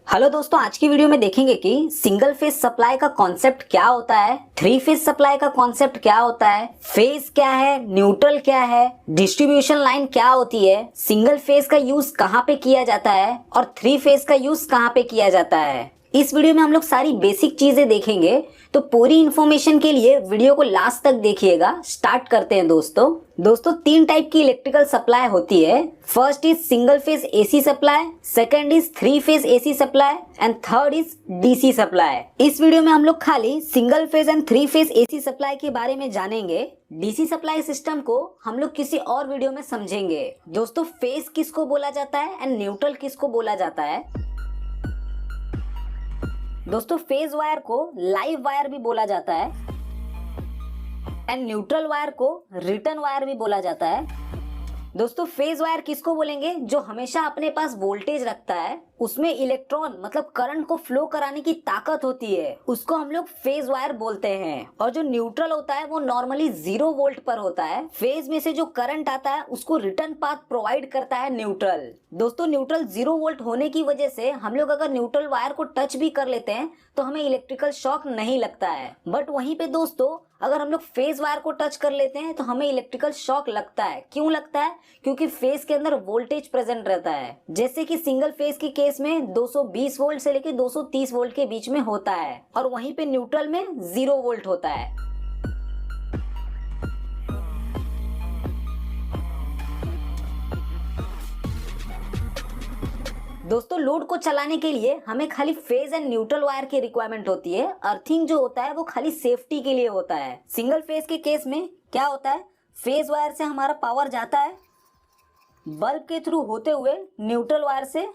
Hello दोस्तों, आज की वीडियो में देखेंगे कि सिंगल फेज सप्लाई का कॉन्सेप्ट क्या होता है, थ्री फेज सप्लाई का कॉन्सेप्ट क्या होता है, फेज क्या है, न्यूट्रल क्या है, डिस्ट्रीब्यूशन लाइन क्या होती है, सिंगल फेज का यूज कहाँ पे किया जाता है और थ्री फेज का यूज कहाँ पे किया जाता है। इस वीडियो में हम लोग सारी बेसिक चीजें देखेंगे, तो पूरी इन्फॉर्मेशन के लिए वीडियो को लास्ट तक देखिएगा। स्टार्ट करते हैं दोस्तों तीन टाइप की इलेक्ट्रिकल सप्लाई होती है। First is single phase AC supply, second is three phase AC supply and third is DC supply. इस वीडियो में हम लोग खाली single phase and three phase AC supply के बारे में जानेंगे। डीसी सप्लाई सिस्टम को हम लोग किसी और वीडियो में समझेंगे। दोस्तों, फेज किसको बोला जाता है एंड न्यूट्रल किसको बोला जाता है। दोस्तों, फेज वायर को लाइव वायर भी बोला जाता है एंड न्यूट्रल वायर को रिटर्न वायर भी बोला जाता है। दोस्तों, फेज वायर किसको बोलेंगे? जो हमेशा अपने पास वोल्टेज रखता है, उसमें इलेक्ट्रॉन मतलब करंट को फ्लो कराने की ताकत होती है, उसको हम लोग फेज वायर बोलते हैं। और जो न्यूट्रल होता है वो नॉर्मली 0 वोल्ट पर होता है। फेज में से जो करंट आता है उसको रिटर्न पाथ प्रोवाइड करता है न्यूट्रल। दोस्तों, न्यूट्रल 0 वोल्ट होने की वजह से हम लोग अगर न्यूट्रल वायर को टच भी कर लेते हैं तो हमें इलेक्ट्रिकल शॉक नहीं लगता है। बट वहीं पे दोस्तों, अगर हम लोग फेज वायर को टच कर लेते हैं तो हमें इलेक्ट्रिकल शॉक लगता है। क्यों लगता है? क्योंकि फेज के अंदर वोल्टेज प्रेजेंट रहता है। जैसे कि सिंगल फेज की केस में 220 वोल्ट से लेकर 230 वोल्ट के बीच में होता है और वहीं पे न्यूट्रल में 0 वोल्ट होता है। दोस्तों, लोड को चलाने के लिए हमें खाली फेज एंड न्यूट्रल वायर की रिक्वायरमेंट होती है। अर्थिंग जो होता है वो खाली सेफ्टी के लिए होता है। सिंगल फेज के केस में क्या होता है, फेज वायर से हमारा पावर जाता है, बल्ब के थ्रू होते हुए न्यूट्रल वायर से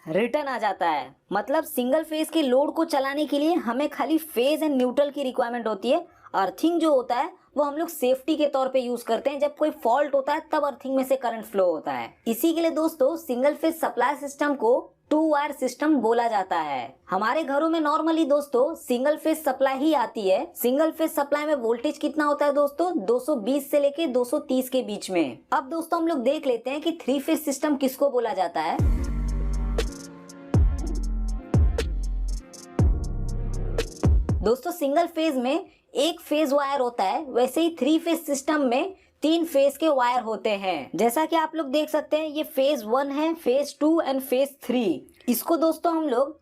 रिटर्न आ जाता है। मतलब सिंगल फेज के लोड को चलाने के लिए हमें खाली फेज एंड न्यूट्रल की रिक्वायरमेंट होती है। अर्थिंग जो होता है वो हम लोग सेफ्टी के तौर पे यूज करते हैं। जब कोई फॉल्ट होता है तब अर्थिंग में से करंट फ्लो होता है। इसी के लिए दोस्तों सिंगल फेज सप्लाई सिस्टम को 2 वायर सिस्टम बोला जाता है। हमारे घरों में नॉर्मली दोस्तों सिंगल फेज सप्लाई ही आती है। सिंगल फेज सप्लाई में वोल्टेज कितना होता है दोस्तों? 220 से लेके 230 के बीच में। अब दोस्तों हम लोग देख लेते हैं कि थ्री फेज सिस्टम किसको बोला जाता है। दोस्तों, सिंगल फेज में एक फेज वायर होता है, वैसे ही थ्री फेज सिस्टम में 3 फेज के वायर होते हैं। जैसा कि आप लोग देख सकते हैं, ये फेज 1 है, फेज 2 एंड फेज 3। इसको दोस्तों हम लोग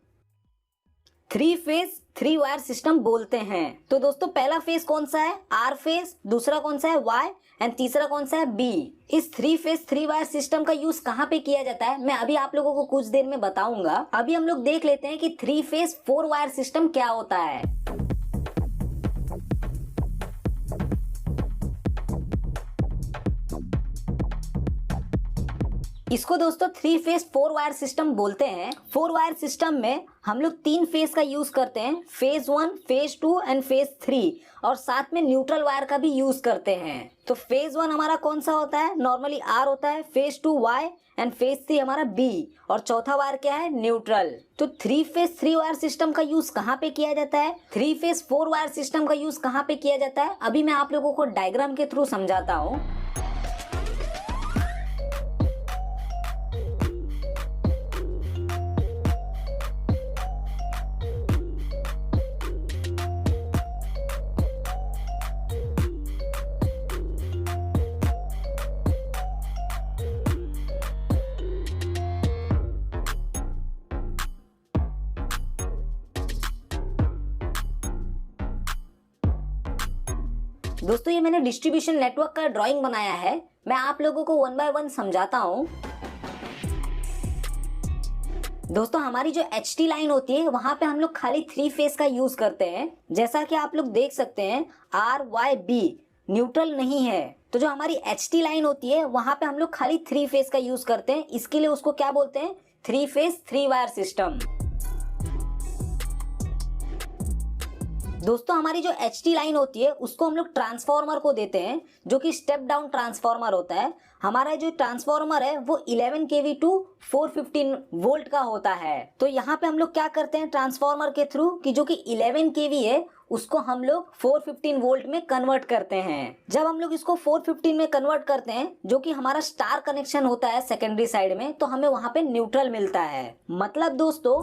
3 फेज 3 वायर सिस्टम बोलते हैं। तो दोस्तों, पहला फेज कौन सा है? R phase. दूसरा कौन सा है? वाई। एंड तीसरा कौन सा है? बी। इस 3 फेज 3 वायर सिस्टम का यूज कहाँ पे किया जाता है, मैं अभी आप लोगों को कुछ देर में बताऊंगा। अभी हम लोग देख लेते हैं कि 3 फेज 4 वायर सिस्टम क्या होता है। इसको दोस्तों 3 फेज 4 वायर सिस्टम बोलते हैं। 4 वायर सिस्टम में हम लोग 3 फेज का यूज करते हैं, फेज 1, फेज 2 एंड फेज 3, और साथ में न्यूट्रल वायर का भी यूज करते हैं। तो फेज 1 हमारा कौन सा होता है? नॉर्मली आर होता है। फेज 2 वाई एंड फेज 3 हमारा बी, और चौथा वायर क्या है? न्यूट्रल। तो 3 फेज 3 वायर सिस्टम का यूज कहाँ पे किया जाता है? 3 फेज 4 वायर सिस्टम का यूज कहाँ पे किया जाता है? अभी मैं आप लोगों को डायग्राम के थ्रू समझाता हूँ। दोस्तों, ये मैंने डिस्ट्रीब्यूशन नेटवर्क का ड्राइंग बनाया है। मैं आप लोगों को 1 बाय 1 समझाता हूँ। दोस्तों, हमारी जो HT लाइन होती है वहां पे हम लोग खाली 3 फेज का यूज करते हैं। जैसा कि आप लोग देख सकते हैं, RYB न्यूट्रल नहीं है। तो जो हमारी HT लाइन होती है वहां पे हम लोग खाली 3 फेज का यूज करते हैं। इसके लिए उसको क्या बोलते हैं? 3 फेज 3 वायर सिस्टम। दोस्तों हमारी जो HT लाइन होती है उसको हम लोग ट्रांसफार्मर को देते हैं, जो कि स्टेप डाउन ट्रांसफार्मर होता है। हमारा जो ट्रांसफार्मर है वो 11 kV टू 415 वोल्ट का होता है। तो यहाँ पे हम लोग क्या करते हैं ट्रांसफार्मर के थ्रू कि जो कि 11 kV है उसको हम लोग 415 वोल्ट में कन्वर्ट करते हैं। जब हम लोग इसको 415 में कन्वर्ट करते हैं, जो कि हमारा स्टार कनेक्शन होता है सेकेंडरी साइड में, तो हमें वहां पे न्यूट्रल मिलता है। मतलब दोस्तों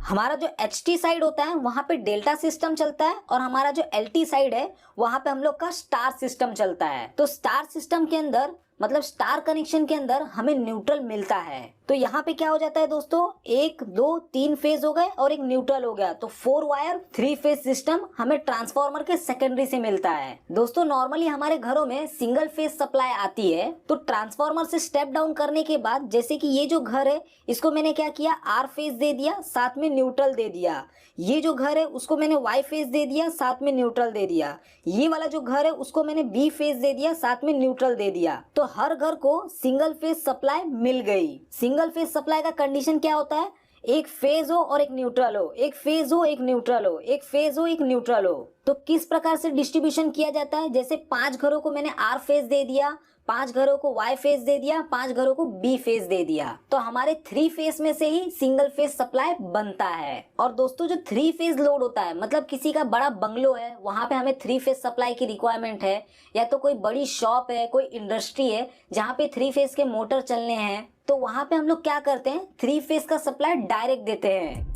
हमारा जो HT साइड होता है वहां पे डेल्टा सिस्टम चलता है और हमारा जो LT साइड है वहां पे हम लोग का स्टार सिस्टम चलता है। तो स्टार सिस्टम के अंदर मतलब स्टार कनेक्शन के अंदर हमें न्यूट्रल मिलता है। तो यहाँ पे क्या हो जाता है दोस्तों, 1 2 3 फेज हो गए और एक न्यूट्रल हो गया, तो 4 वायर 3 फेज सिस्टम हमें ट्रांसफार्मर के सेकेंडरी से मिलता है। दोस्तों नॉर्मली हमारे घरों में सिंगल फेज सप्लाई आती है, तो ट्रांसफार्मर से स्टेप डाउन करने के बाद जैसे कि ये जो घर है इसको मैंने क्या किया, R फेज दे दिया, साथ में न्यूट्रल दे दिया। ये जो घर है उसको मैंने Y फेज दे दिया, साथ में न्यूट्रल दे दिया। ये वाला जो घर है उसको मैंने B फेज दे दिया, साथ में न्यूट्रल दे दिया। तो हर घर को सिंगल फेज सप्लाई मिल गई। सिंगल फेज सप्लाई का कंडीशन क्या होता है, एक फेज हो और एक न्यूट्रल हो, एक फेज हो एक न्यूट्रल हो, एक फेज हो एक न्यूट्रल हो। तो किस प्रकार से डिस्ट्रीब्यूशन किया जाता है, जैसे 5 घरों को मैंने R फेज दे दिया, 5 घरों को Y फेज दे दिया, 5 घरों को B फेज दे दिया, तो हमारे 3 फेज में से ही सिंगल फेज सप्लाई बनता है। और दोस्तों जो 3 फेज लोड होता है, मतलब किसी का बड़ा बंगलो है, वहां पे हमें 3 फेज सप्लाई की रिक्वायरमेंट है, या तो कोई बड़ी शॉप है, कोई इंडस्ट्री है जहाँ पे 3 फेज के मोटर चलने हैं, तो वहां पे हम लोग क्या करते हैं, 3 फेज का सप्लाई डायरेक्ट देते हैं।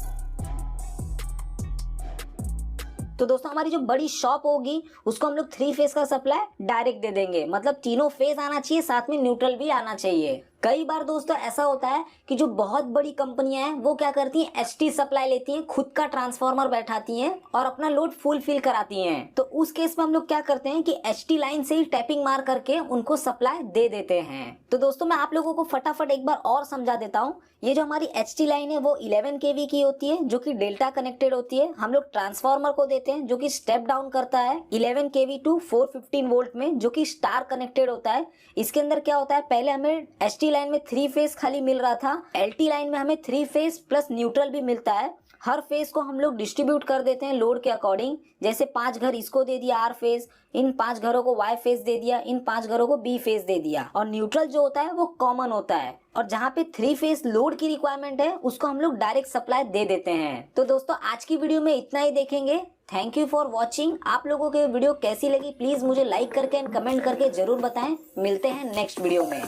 तो दोस्तों हमारी जो बड़ी शॉप होगी उसको हम लोग 3 फेज का सप्लाई डायरेक्ट दे देंगे, मतलब तीनों फेज आना चाहिए, साथ में न्यूट्रल भी आना चाहिए। कई बार दोस्तों ऐसा होता है कि जो बहुत बड़ी कंपनियां हैं वो क्या करती हैं, HT सप्लाई लेती हैं, खुद का ट्रांसफार्मर बैठाती हैं और अपना लोड फुलफिल कराती हैं। तो उस केस में हम लोग क्या करते हैं कि HT लाइन से ही टैपिंग मार करके उनको सप्लाई दे देते हैं। तो दोस्तों मैं आप लोगों को फटाफट एक बार और समझा देता हूँ। ये जो हमारी HT लाइन है वो 11 kV की होती है, जो कि डेल्टा कनेक्टेड होती है। हम लोग ट्रांसफार्मर को देते हैं जो कि स्टेप डाउन करता है 11 kV टू 415 वोल्ट में, जो कि स्टार कनेक्टेड होता है। इसके अंदर क्या होता है, पहले हमें HT लाइन में 3 फेज खाली मिल रहा था, LT लाइन में हमें 3 फेज प्लस न्यूट्रल भी मिलता है। हर फेज को हम लोग डिस्ट्रीब्यूट कर देते हैं लोड के अकॉर्डिंग, जैसे 5 घर इसको दे दिया R फेज, इन 5 घरों को Y फेज दे दिया, इन 5 घरों को B फेज दे दिया, और न्यूट्रल जो होता है वो कॉमन होता है। और जहाँ पे 3 फेज लोड की रिक्वायरमेंट है उसको हम लोग डायरेक्ट सप्लाई दे देते हैं। तो दोस्तों आज की वीडियो में इतना ही देखेंगे। Thank you for watching. आप लोगों को वीडियो कैसी लगी प्लीज मुझे लाइक करके एंड कमेंट करके जरूर बताएं। मिलते हैं नेक्स्ट वीडियो में।